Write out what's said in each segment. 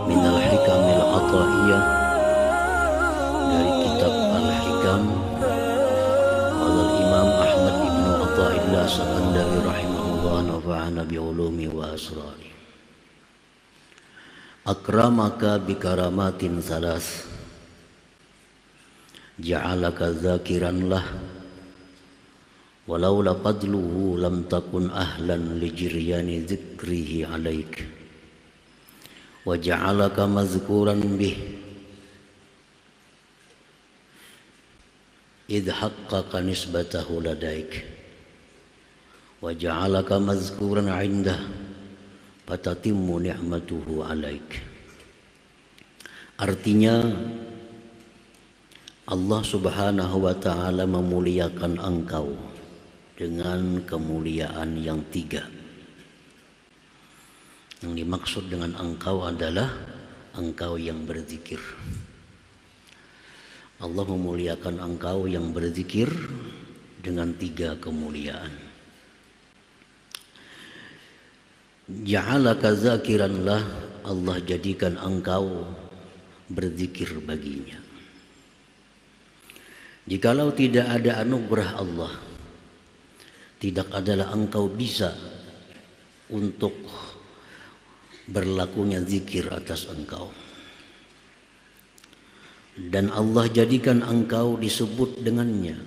minal hikamil ataiyah, dari kitab Al-Hikam qala Imam Ahmad ibnu Athaillah Sakandari rahimahullah, nafa'ana bi'ulumi wa asrari. Akramaka bikaramatin salas, ja'alaka zakiran lah, walau la fadluhu lam takun ahlan li jiryani dzikrihi alaik, wa ja'alaka mazkuran bih idh haqqaqa nisbatahu ladaik, wa ja'alaka mazkuran indah fatatimmu ni'matuhu alaik. Artinya Allah subhanahu wa ta'ala memuliakan engkau dengan kemuliaan yang tiga. Yang dimaksud dengan engkau adalah engkau yang berzikir. Allah memuliakan engkau yang berzikir dengan tiga kemuliaan. Ja'alaka zakiran lah, Allah jadikan engkau berzikir baginya. Jikalau tidak ada anugerah Allah, tidak adalah engkau bisa untuk berlakunya zikir atas engkau. Dan Allah jadikan engkau disebut dengannya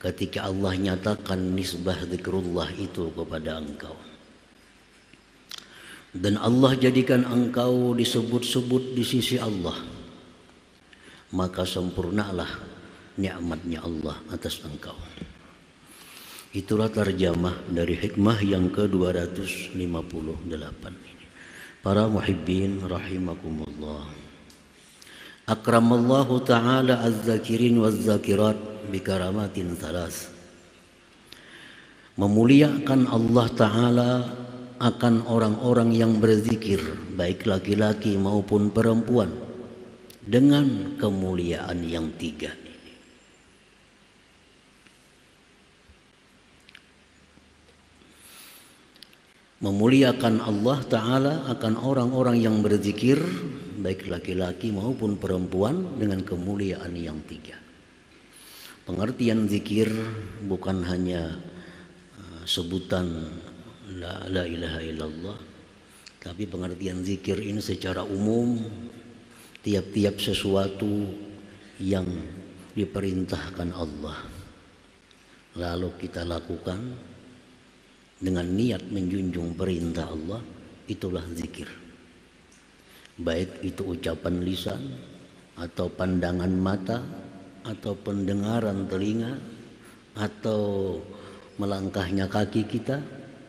ketika Allah nyatakan nisbah zikrullah itu kepada engkau. Dan Allah jadikan engkau disebut-sebut di sisi Allah, maka sempurnalah nikmatnya Allah atas engkau. Itulah terjemah dari hikmah yang ke-258 ini. Para muhibbin rahimakumullah. Akramallahu ta'ala az-zakirin waz-zakirat bikaramatin salas. Memuliakan Allah Ta'ala akan orang-orang yang berzikir, baik laki-laki maupun perempuan, dengan kemuliaan yang tiga. Memuliakan Allah Ta'ala akan orang-orang yang berzikir, baik laki-laki maupun perempuan, dengan kemuliaan yang tiga. Pengertian zikir bukan hanya sebutan la ilaha illallah, tapi pengertian zikir ini secara umum tiap-tiap sesuatu yang diperintahkan Allah lalu kita lakukan dengan niat menjunjung perintah Allah, itulah zikir. Baik itu ucapan lisan, atau pandangan mata, atau pendengaran telinga, atau melangkahnya kaki kita.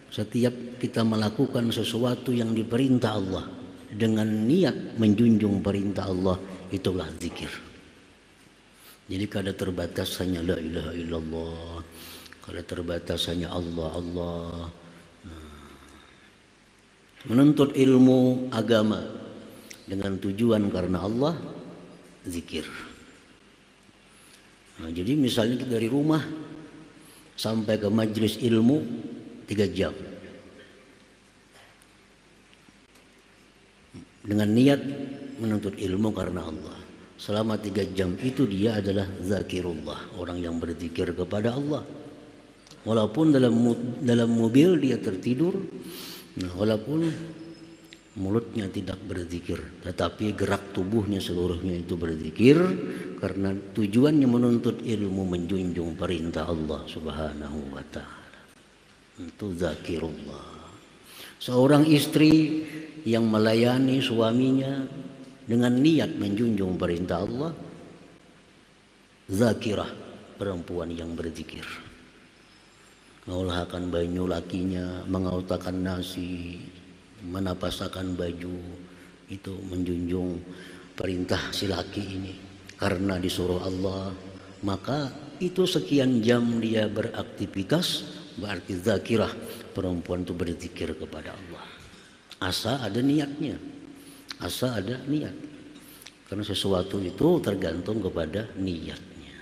Setiap kita melakukan sesuatu yang diperintah Allah dengan niat menjunjung perintah Allah, itulah zikir. Jadi kada terbatas hanya la ilaha illallah, kada terbatas hanya Allah Allah. Menuntut ilmu agama dengan tujuan karena Allah, zikir. Jadi misalnya kita dari rumah sampai ke majelis ilmu 3 jam dengan niat menuntut ilmu karena Allah. Selama 3 jam itu dia adalah zakirullah, orang yang berzikir kepada Allah. Walaupun dalam mobil dia tertidur, walaupun mulutnya tidak berzikir, tetapi gerak tubuhnya seluruhnya itu berzikir karena tujuannya menuntut ilmu, menjunjung perintah Allah Subhanahu wa ta'ala. Itu zakirullah. Seorang istri yang melayani suaminya dengan niat menjunjung perintah Allah, zakirah, perempuan yang berzikir. Mengolahkan banyu lakinya, mengautakan nasi, menapasakan baju, itu menjunjung perintah si laki ini karena disuruh Allah. Maka itu sekian jam dia beraktivitas, berarti zakirah, perempuan itu berzikir kepada Allah. Asa ada niatnya, asa ada niat, karena sesuatu itu tergantung kepada niatnya.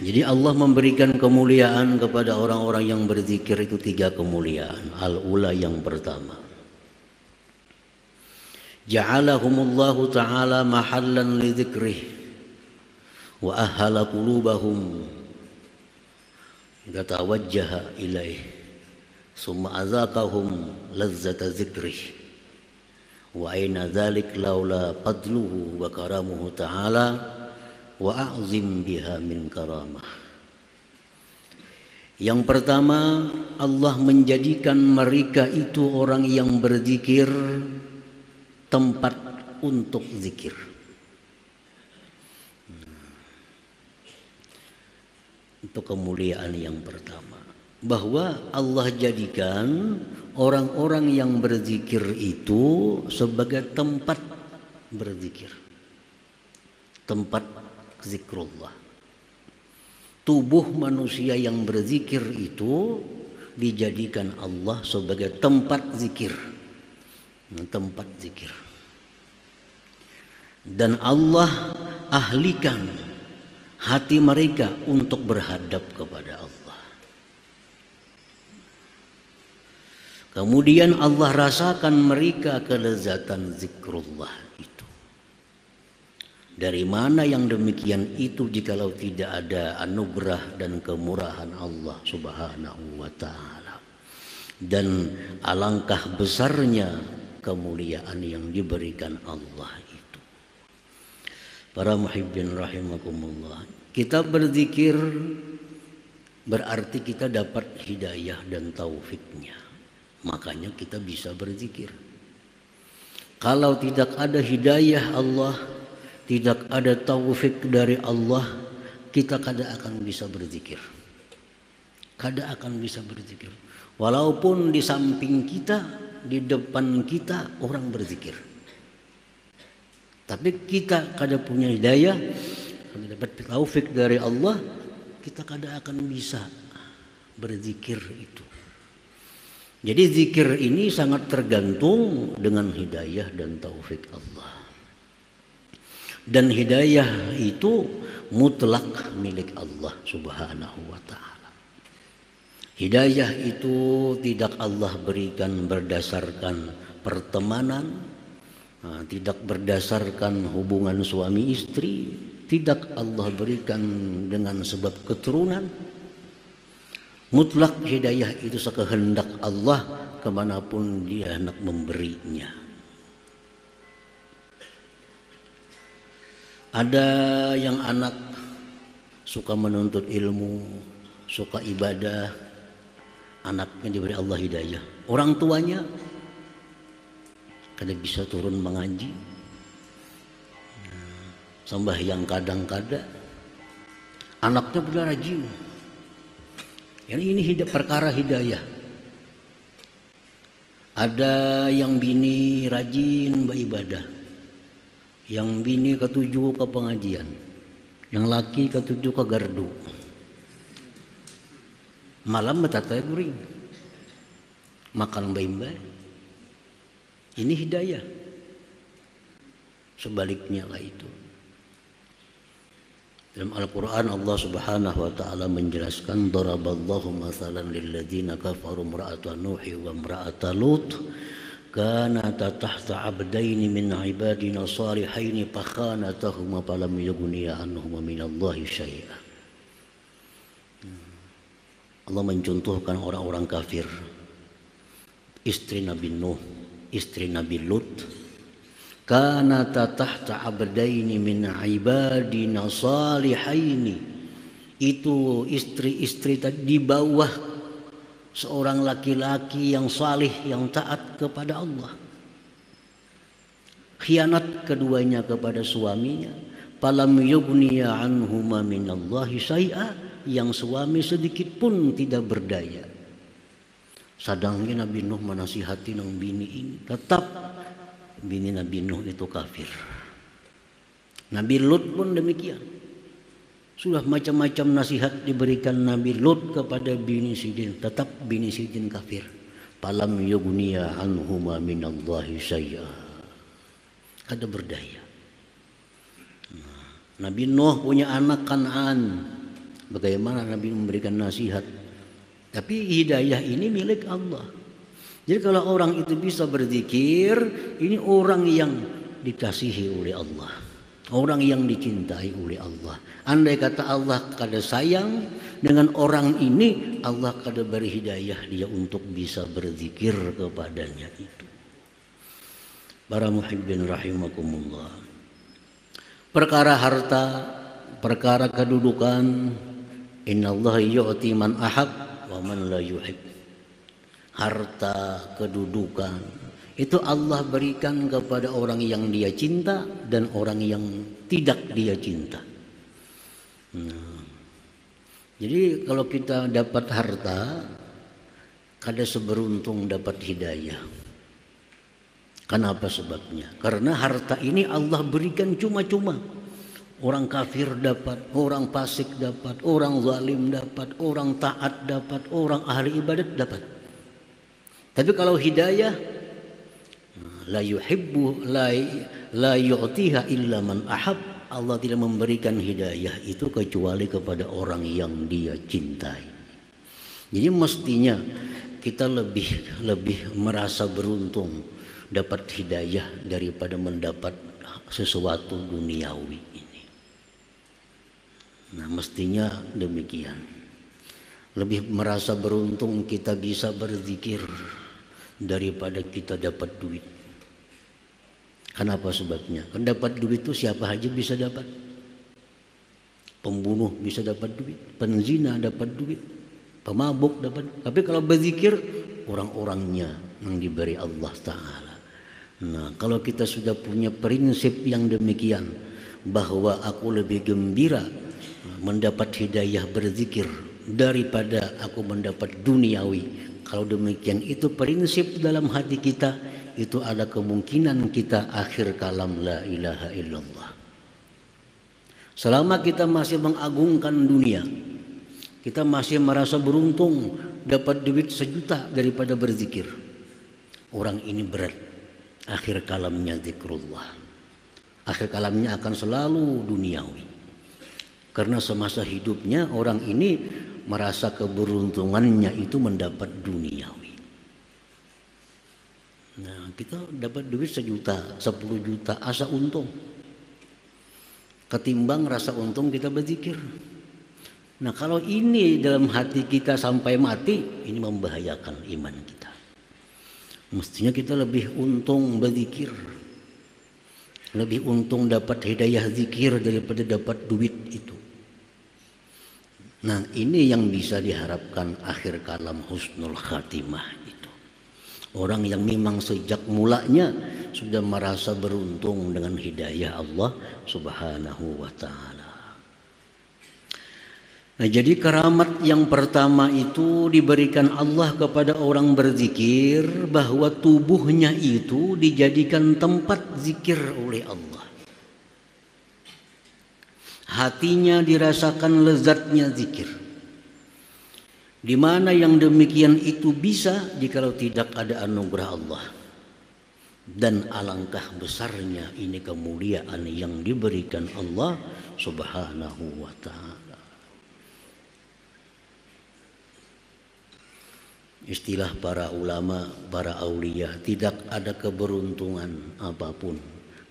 Jadi Allah memberikan kemuliaan kepada orang-orang yang berzikir itu 3 kemuliaan. Al-ula yang pertama, ja'alahumullahu ta'ala mahallan li dzikrih wa ahala qulubahum tatawajjaha ilaih summa azaqahum lazzata dzikrih wa aina dzalik laula fadluhu wa karamuhu ta'ala wa a'zim biha min karamah. Yang pertama, Allah menjadikan mereka itu orang yang berzikir tempat untuk zikir. Itu kemuliaan yang pertama, bahwa Allah jadikan orang-orang yang berzikir itu sebagai tempat berzikir, tempat zikrullah. Tubuh manusia yang berzikir itu dijadikan Allah sebagai tempat zikir, tempat zikir. Dan Allah ahlikan hati mereka untuk berhadap kepada Allah. Kemudian Allah rasakan mereka kelezatan zikrullah itu. Dari mana yang demikian itu jikalau tidak ada anugerah dan kemurahan Allah Subhanahu wa ta'ala. Dan alangkah besarnya kemuliaan yang diberikan Allah itu. Para muhibbin rahimakumullah, kita berzikir berarti kita dapat hidayah dan taufiknya. Makanya kita bisa berzikir. Kalau tidak ada hidayah Allah, tidak ada taufik dari Allah, kita kada akan bisa berzikir. Kada akan bisa berzikir. Walaupun di samping kita, di depan kita orang berzikir. Tapi kita kada punya hidayah, kada dapat taufik dari Allah, kita kada akan bisa berzikir itu. Jadi zikir ini sangat tergantung dengan hidayah dan taufik Allah. Dan hidayah itu mutlak milik Allah Subhanahu wa ta'ala. Hidayah itu tidak Allah berikan berdasarkan pertemanan, tidak berdasarkan hubungan suami istri, tidak Allah berikan dengan sebab keturunan. Mutlak hidayah itu sekehendak Allah kemanapun dia hendak memberinya. Ada yang anak suka menuntut ilmu, suka ibadah, anaknya diberi Allah hidayah. Orang tuanya kada bisa turun mengaji, sembahyang kadang-kadang, anaknya sudah rajin. Ini perkara hidayah. Ada yang bini rajin beribadah, yang bini ketujuh ke pengajian, yang laki ketujuh ke gardu. Malam betata guring, makan baimbai. Ini hidayah. Sebaliknya lah itu. Dalam Al-Quran Allah Subhanahu wa ta'ala menjelaskan, daraballahu mathalan lilladzina kafaru imra'ata Nuhi wa imra'ata Lut kanata tahta abdaini min ibadina salihaini fakhanatahuma falam yughniya anhuma minallahi syai'a. Allah mencontohkan orang-orang kafir, istri Nabi Nuh, istri Nabi Lut, kanata tahta abdaini min ibadina salihaini, itu istri-istri di bawah seorang laki-laki yang salih, yang taat kepada Allah. Khianat keduanya kepada suaminya, falam yughniya anhuma minallahi syai'a, yang suami sedikit pun tidak berdaya. Sadangnya Nabi Nuh menasihati nang bini ini, tetap bini Nabi Nuh itu kafir. Nabi Lut pun demikian. Sudah macam-macam nasihat diberikan Nabi Lut kepada bini Sidin, tetap bini Sidin kafir. Falam yughniya anhuma minallahi syai'a, kada berdaya. Nabi Nuh punya anak Kan'an, Bagaimana Nabi memberikan nasihat. Tapi hidayah ini milik Allah. Jadi kalau orang itu bisa berzikir, ini orang yang dikasihi oleh Allah, orang yang dicintai oleh Allah. Andai kata Allah kada sayang dengan orang ini, Allah kada beri hidayah dia untuk bisa berzikir kepadanya itu. Para muhibbin rahimakumullah. Perkara harta, perkara kedudukan, innallaha yu'ti man ahab wa man la yuhib. Harta, kedudukan itu Allah berikan kepada orang yang dia cinta dan orang yang tidak dia cinta. Jadi kalau kita dapat harta, kada seberuntung dapat hidayah. Kenapa sebabnya? Karena harta ini Allah berikan cuma-cuma. Orang kafir dapat, orang fasik dapat, orang zalim dapat, orang taat dapat, orang ahli ibadat dapat. Tapi kalau hidayah, la yuhibbu la yu'tiha illa man ahab. Allah tidak memberikan hidayah itu kecuali kepada orang yang dia cintai. Jadi mestinya kita lebih merasa beruntung dapat hidayah daripada mendapat sesuatu duniawi ini. Nah, mestinya demikian. Lebih merasa beruntung kita bisa berzikir daripada kita dapat duit. Kenapa sebabnya? Kan dapat duit itu siapa aja bisa dapat. Pembunuh bisa dapat duit, penzina dapat duit, pemabuk dapat. Tapi kalau berzikir, orang-orangnya yang diberi Allah Ta'ala. Nah, kalau kita sudah punya prinsip yang demikian, bahwa aku lebih gembira mendapat hidayah berzikir daripada aku mendapat duniawi. Kalau demikian itu prinsip dalam hati kita, itu ada kemungkinan kita akhir kalam la ilaha illallah. Selama kita masih mengagungkan dunia, kita masih merasa beruntung dapat duit 1 juta daripada berzikir, orang ini berat. Akhir kalamnya zikrullah. Akhir kalamnya akan selalu duniawi. Karena semasa hidupnya orang ini merasa keberuntungannya itu mendapat duniawi. Nah, kita dapat duit 1 juta, 10 juta, asa untung. Ketimbang rasa untung kita berzikir. Nah, kalau ini dalam hati kita sampai mati, ini membahayakan iman kita. Mestinya kita lebih untung berzikir, lebih untung dapat hidayah zikir daripada dapat duit itu. Nah, ini yang bisa diharapkan akhir kalam husnul khatimah itu. Orang yang memang sejak mulanya sudah merasa beruntung dengan hidayah Allah Subhanahu wa ta'ala. Nah, jadi keramat yang pertama itu diberikan Allah kepada orang berzikir, bahwa tubuhnya itu dijadikan tempat zikir oleh Allah. Hatinya dirasakan lezatnya zikir. Di mana yang demikian itu bisa jikalau tidak ada anugerah Allah. Dan alangkah besarnya ini kemuliaan yang diberikan Allah Subhanahu wa ta'ala. Istilah para ulama, para aulia, tidak ada keberuntungan apapun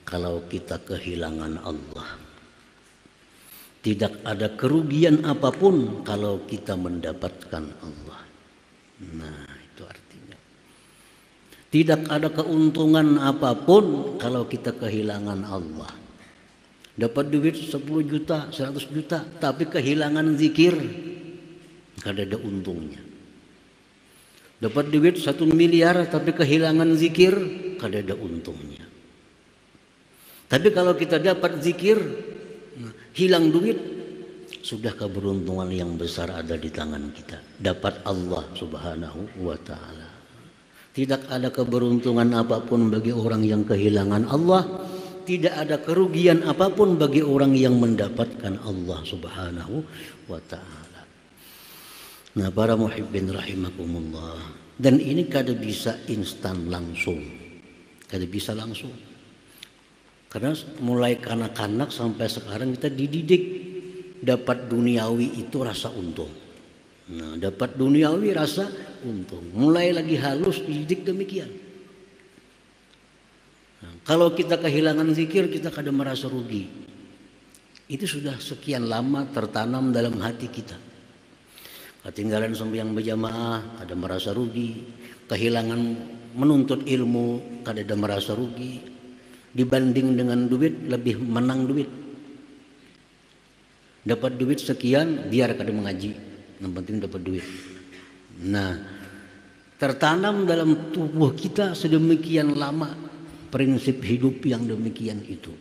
kalau kita kehilangan Allah. Tidak ada kerugian apapun kalau kita mendapatkan Allah. Nah, itu artinya. Tidak ada keuntungan apapun kalau kita kehilangan Allah. Dapat duit 10 juta, 100 juta, tapi kehilangan zikir, kada ada untungnya. Dapat duit 1 miliar tapi kehilangan zikir, kada ada untungnya. Tapi kalau kita dapat zikir, hilang duit, sudah keberuntungan yang besar ada di tangan kita. Dapat Allah Subhanahu wa ta'ala. Tidak ada keberuntungan apapun bagi orang yang kehilangan Allah. Tidak ada kerugian apapun bagi orang yang mendapatkan Allah Subhanahu wa ta'ala. Nah, para muhibbin rahimakumullah, dan ini kada bisa instan langsung, kada bisa langsung, karena mulai kanak-kanak sampai sekarang kita dididik dapat duniawi itu rasa untung. Nah, dapat duniawi rasa untung. Mulai lagi halus dididik demikian. Nah, kalau kita kehilangan zikir, kita kadang merasa rugi. Itu sudah sekian lama tertanam dalam hati kita. Ketinggalan sembahyang berjamaah, ada merasa rugi. Kehilangan menuntut ilmu, ada merasa rugi. Dibanding dengan duit, lebih menang duit. Dapat duit sekian, biar kada mengaji. Yang penting dapat duit. Nah, tertanam dalam tubuh kita sedemikian lama prinsip hidup yang demikian itu.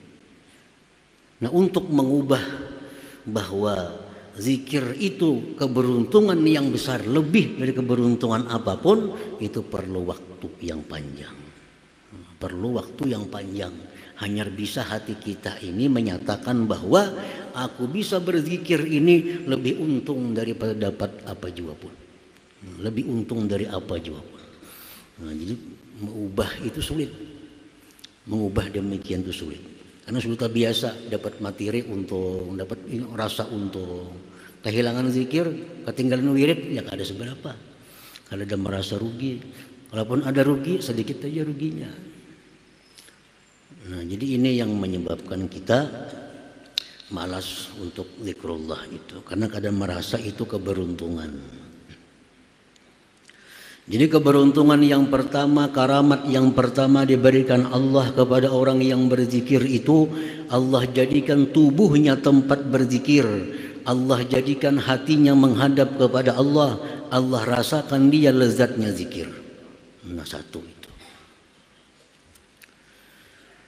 Nah, untuk mengubah bahwa zikir itu keberuntungan yang besar, lebih dari keberuntungan apapun, itu perlu waktu yang panjang. Perlu waktu yang panjang. Hanya bisa hati kita ini menyatakan bahwa aku bisa berzikir ini lebih untung daripada dapat apa juga pun. Lebih untung dari apa juga pun. Nah, jadi mengubah itu sulit. Mengubah demikian itu sulit. Karena sudah biasa dapat materi untung, dapat rasa untung. Kehilangan zikir, ketinggalan wirid, ya kada seberapa. Kalau ada merasa rugi, kalaupun ada rugi sedikit aja ruginya. Nah, jadi ini yang menyebabkan kita malas untuk zikrullah itu, karena kadang merasa itu keberuntungan. Jadi keberuntungan yang pertama, karamat yang pertama diberikan Allah kepada orang yang berzikir itu, Allah jadikan tubuhnya tempat berzikir. Allah jadikan hatinya menghadap kepada Allah. Allah rasakan dia lezatnya zikir. Nah, satu itu.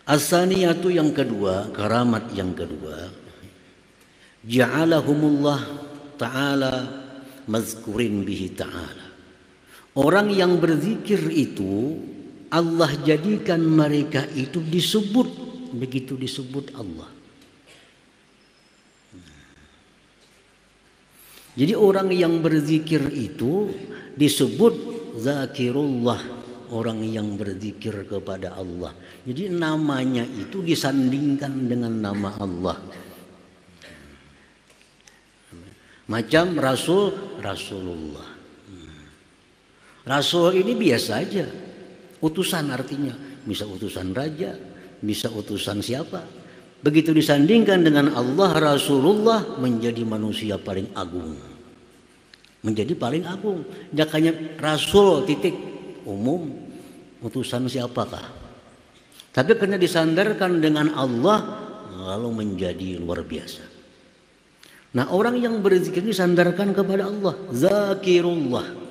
As-saniyatu yang kedua, karamat yang kedua, ja'alahumullah ta'ala mazkurin bihi ta'ala. Orang yang berzikir itu Allah jadikan mereka itu disebut, begitu disebut Allah. Jadi orang yang berzikir itu disebut zakirullah, orang yang berzikir kepada Allah. Jadi namanya itu disandingkan dengan nama Allah. Macam Rasul, Rasulullah. Rasul ini biasa aja, utusan artinya. Bisa utusan raja, bisa utusan siapa. Begitu disandingkan dengan Allah, Rasulullah menjadi manusia paling agung. Menjadi paling agung. Jakanya Rasul titik umum, utusan siapakah? Tapi karena disandarkan dengan Allah, lalu menjadi luar biasa. Nah, orang yang berzikir disandarkan kepada Allah, zakirullah.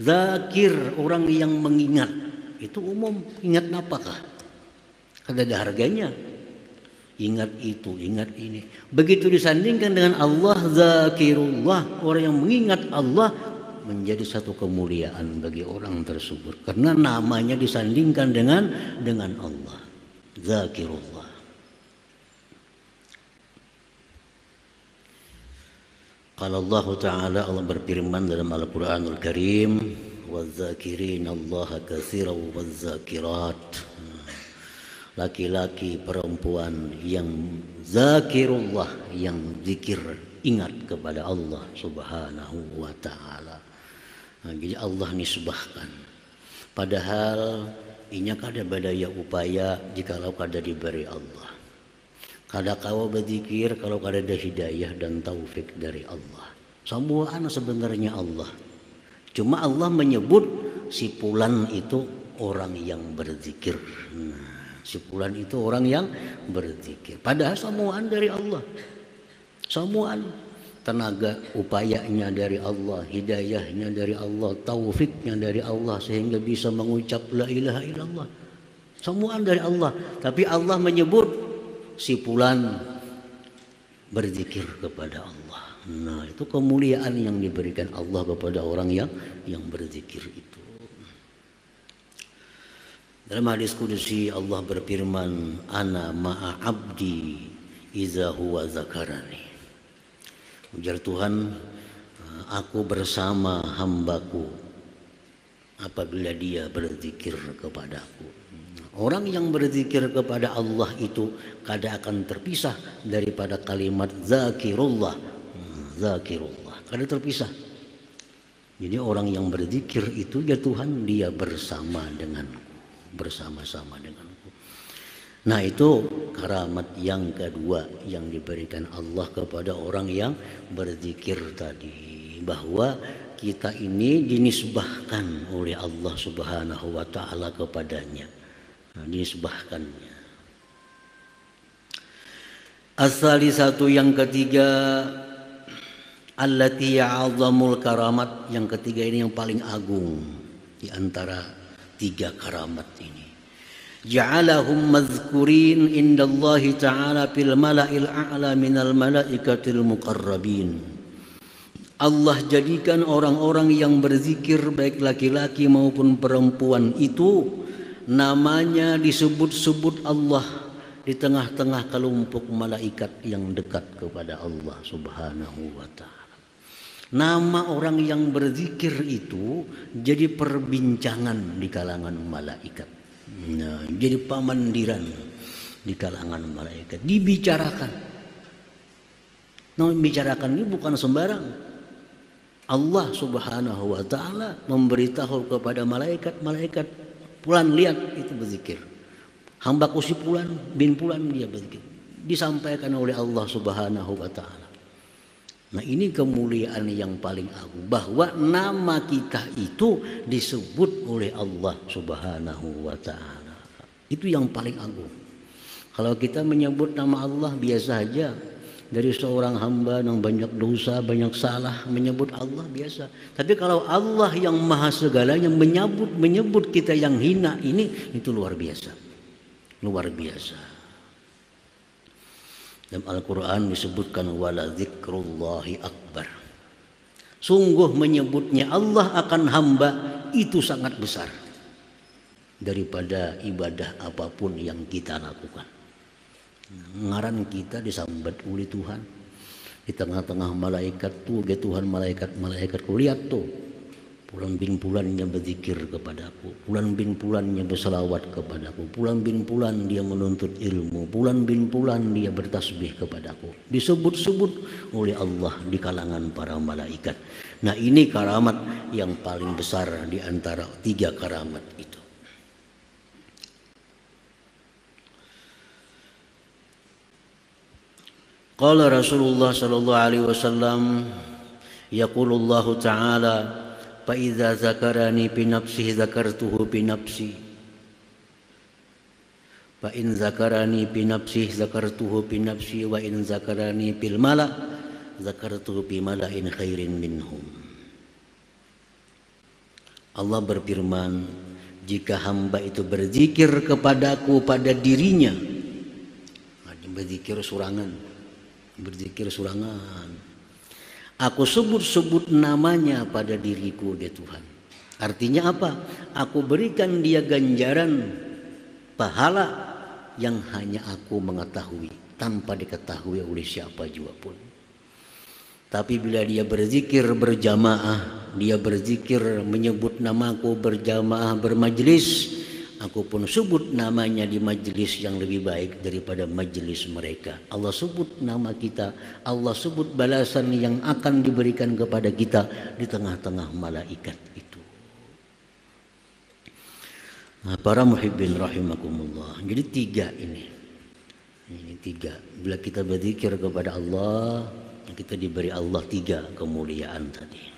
Zakir, orang yang mengingat. Itu umum, ingat apakah? Ada harganya. Ingat itu, ingat ini. Begitu disandingkan dengan Allah, zakirullah, orang yang mengingat Allah, menjadi satu kemuliaan bagi orang tersebut, karena namanya disandingkan dengan Allah, zakirullah. Kalau Allah Ta'ala, Allah berfirman dalam Al-Quranul Karim, وَالذَّاكِرِينَ اللَّهَ كَثِيرًا وَالذَّاكِرَاتِ. Laki-laki perempuan yang zakirullah, yang zikir, ingat kepada Allah Subhanahu wa Ta'ala. Nah, jadi Allah nisbahkan. Padahal inya kada badaya upaya jikalau kada diberi Allah. Kada kau berzikir kalau kada ada hidayah dan taufik dari Allah. Semuaan sebenarnya Allah. Cuma Allah menyebut si fulan itu orang yang berzikir. Nah, si fulan itu orang yang berzikir. Padahal semuaan dari Allah. Semuaan, tenaga upayanya dari Allah, hidayahnya dari Allah, taufiknya dari Allah, sehingga bisa mengucap la ilaha illallah. Semuaan dari Allah. Tapi Allah menyebut si fulan berzikir kepada Allah. Nah, itu kemuliaan yang diberikan Allah kepada orang yang berzikir itu. Dalam hadis qudsi Allah berfirman, ana ma'a abdi iza huwa zakarani. Ujar Tuhan, aku bersama hambaku apabila dia berzikir kepadaku. Orang yang berzikir kepada Allah itu kada akan terpisah daripada kalimat zakirullah. Zakirullah, kada terpisah. Jadi orang yang berzikir itu ya Tuhan, dia bersama denganku, bersama-sama denganku. Nah itu karamat yang kedua yang diberikan Allah kepada orang yang berzikir tadi, bahwa kita ini dinisbahkan oleh Allah Subhanahu wa taala kepadanya. Nah, dinisbahkannya. As-salisatu yang ketiga, allati ya'azamul karamat, yang ketiga ini yang paling agung di antara tiga karamat ini. Ja'alahum mazkurin indallahi ta'ala fil mala'il a'la minal malaikatil muqarrabin. Allah jadikan orang-orang yang berzikir baik laki-laki maupun perempuan itu namanya disebut-sebut Allah di tengah-tengah kelompok malaikat yang dekat kepada Allah Subhanahu wa taala. Nama orang yang berzikir itu jadi perbincangan di kalangan malaikat. Nah, jadi pamandiran di kalangan malaikat, dibicarakan. Nah, bicarakan ini bukan sembarang. Allah Subhanahu wa taala memberitahu kepada malaikat, fulan lihat itu berzikir. Hambaku si fulan bin fulan dia berzikir. Disampaikan oleh Allah Subhanahu wa taala. Nah ini kemuliaan yang paling agung, bahwa nama kita itu disebut oleh Allah Subhanahu wa ta'ala. Itu yang paling agung. Kalau kita menyebut nama Allah biasa aja, dari seorang hamba yang banyak dosa, banyak salah, menyebut Allah biasa. Tapi kalau Allah yang maha segalanya menyebut kita yang hina ini, itu luar biasa. Luar biasa. Dalam Al-Quran disebutkan wala dzikrullahi akbar. Sungguh menyebutnya Allah akan hamba itu sangat besar daripada ibadah apapun yang kita lakukan. Ngaran kita disambat oleh Tuhan di tengah-tengah malaikat tuh, Tuhan malaikat lihat tuh, pulan bin pulannya berzikir kepadaku, pulan bin pulannya berselawat kepadaku, pulan bin pulan dia menuntut ilmu, pulan bin pulan dia bertasbih kepadaku. Disebut-sebut oleh Allah di kalangan para malaikat. Nah ini karamat yang paling besar di antara tiga karamat itu. Qala Rasulullah sallallahu alaihi wasallam, yaqulullahu ta'ala, fa idza zakarani bi nafsihi zakartuhu bi nafsi, fa in zakarani bi nafsihi zakartuhu bi nafsi, wa in zakarani bil mala zakartuhu bi mala'in khairin minhum. Allah berfirman, jika hamba itu berzikir kepadaku pada dirinya, berzikir surangan, aku sebut-sebut namanya pada diriku dia Tuhan. Artinya apa? Aku berikan dia ganjaran pahala yang hanya aku mengetahui, tanpa diketahui oleh siapa juga pun. Tapi bila dia berzikir berjamaah, dia berzikir menyebut namaku berjamaah bermajlis, aku pun sebut namanya di majlis yang lebih baik daripada majlis mereka. Allah sebut nama kita, Allah sebut balasan yang akan diberikan kepada kita di tengah-tengah malaikat itu. Nah, para muhibbin rahimakumullah. Jadi tiga ini. Ini tiga. Bila kita berzikir kepada Allah, kita diberi Allah tiga kemuliaan tadi.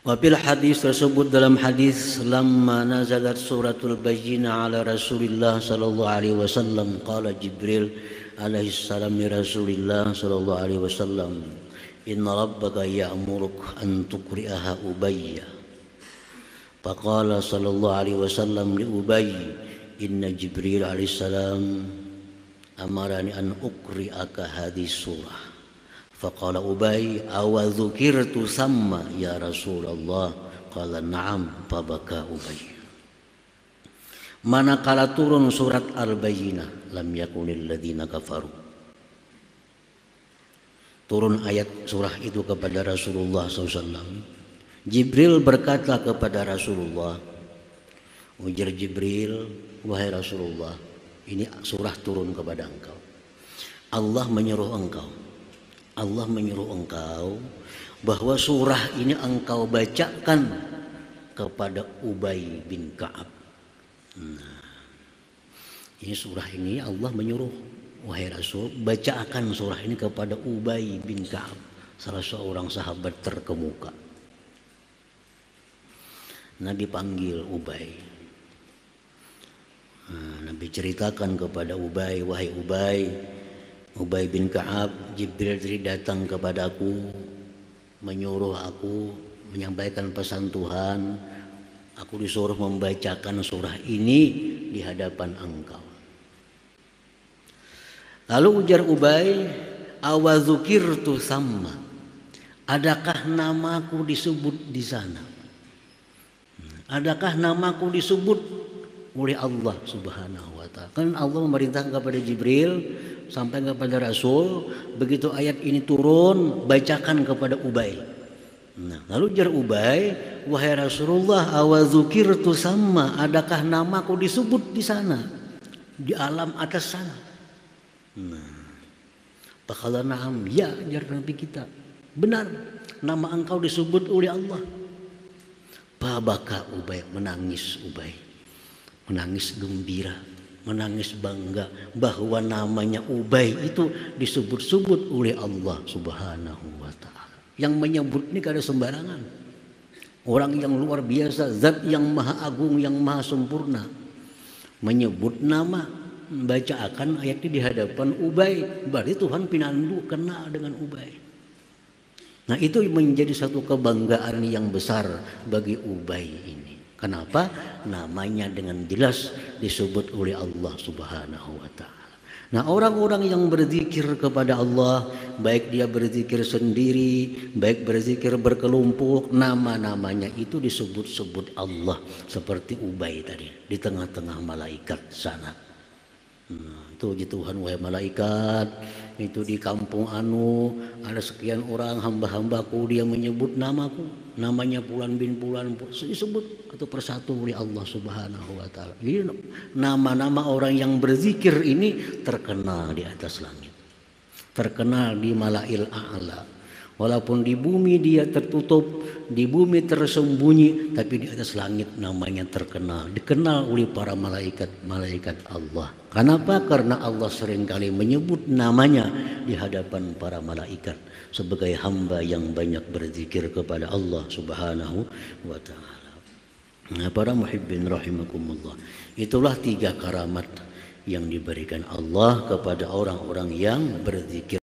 Wafil hadis tersebut, dalam hadis, lamma nazalat suratul bayyinah ala Rasulillah sallallahu alaihi wasallam, qala Jibril alaihi salam li Rasulillah sallallahu alaihi wasallam, inna rabbaka ya'muruk an tuqri'aha Ubayya. Faqala sallallahu alaihi wasallam li Ubay, inna Jibril alaihi salam amarani an uqri'aka hadhihi surah. Faqala Ubay, awa dzukirtu samma ya Rasulullah? Qala na'am. Fabaka Ubay. Manakala turun surat Al-Bayyinah, lam yakunil ladzina kafaru, turun ayat surah itu kepada Rasulullah SAW, Jibril berkata kepada Rasulullah, Ujar Jibril, wahai Rasulullah, ini surah turun kepada engkau. Allah menyuruh engkau bahwa surah ini engkau bacakan kepada Ubay bin Ka'ab. Nah, ini surah ini Allah menyuruh, wahai Rasul, bacakan surah ini kepada Ubay bin Ka'ab, salah seorang sahabat terkemuka. Nabi panggil Ubay. Nabi ceritakan kepada Ubay, wahai Ubay bin Ka'ab, Jibril tadi datang kepadaku, menyuruh aku menyampaikan pesan Tuhan. Aku disuruh membacakan surah ini di hadapan engkau. Lalu ujar Ubay, awazukirtu sama, adakah namaku disebut di sana? Adakah namaku disebut oleh Allah Subhanahu wa ta'ala? Kan Allah memerintahkan kepada Jibril sampai kepada Rasul, begitu ayat ini turun, bacakan kepada Ubay. Nah, lalu ujar Ubay, wahai Rasulullah, awazukirtu sama, adakah namaku disebut di sana, di alam atas sana? Nah, faqala na'am, ya, ujar Nabi kita, benar, nama engkau disebut oleh Allah. Babaka Ubay, menangis gembira, menangis bangga bahwa namanya Ubay itu disebut-sebut oleh Allah Subhanahu wa ta'ala. Yang menyebut ini kada sembarangan, orang yang luar biasa, zat yang maha agung, yang maha sempurna, menyebut nama, bacakan ayat ini di hadapan Ubay, berarti Tuhan pinandu kenal dengan Ubay. Nah, itu menjadi satu kebanggaan yang besar bagi Ubay ini. Kenapa? Namanya dengan jelas disebut oleh Allah Subhanahu wa ta'ala. Nah, orang-orang yang berzikir kepada Allah, baik dia berzikir sendiri, baik berzikir berkelompok, nama-namanya itu disebut-sebut Allah. Seperti Ubay tadi, di tengah-tengah malaikat sana. Nah, itu di Tuhan, wahai malaikat, itu di kampung anu ada sekian orang hamba-hambaku, dia menyebut namaku, namanya Fulan bin Fulan, disebut atau persatu oleh Allah Subhanahu wa ta'ala. Jadi nama-nama orang yang berzikir ini terkenal di atas langit, terkenal di malail a'la. Walaupun di bumi dia tertutup, di bumi tersembunyi, tapi di atas langit namanya terkenal, dikenal oleh para malaikat Allah. Kenapa? Karena Allah seringkali menyebut namanya di hadapan para malaikat sebagai hamba yang banyak berzikir kepada Allah Subhanahu wa ta'ala. Nah, para muhibbin rahimakumullah, itulah 3 karamat yang diberikan Allah kepada orang-orang yang berzikir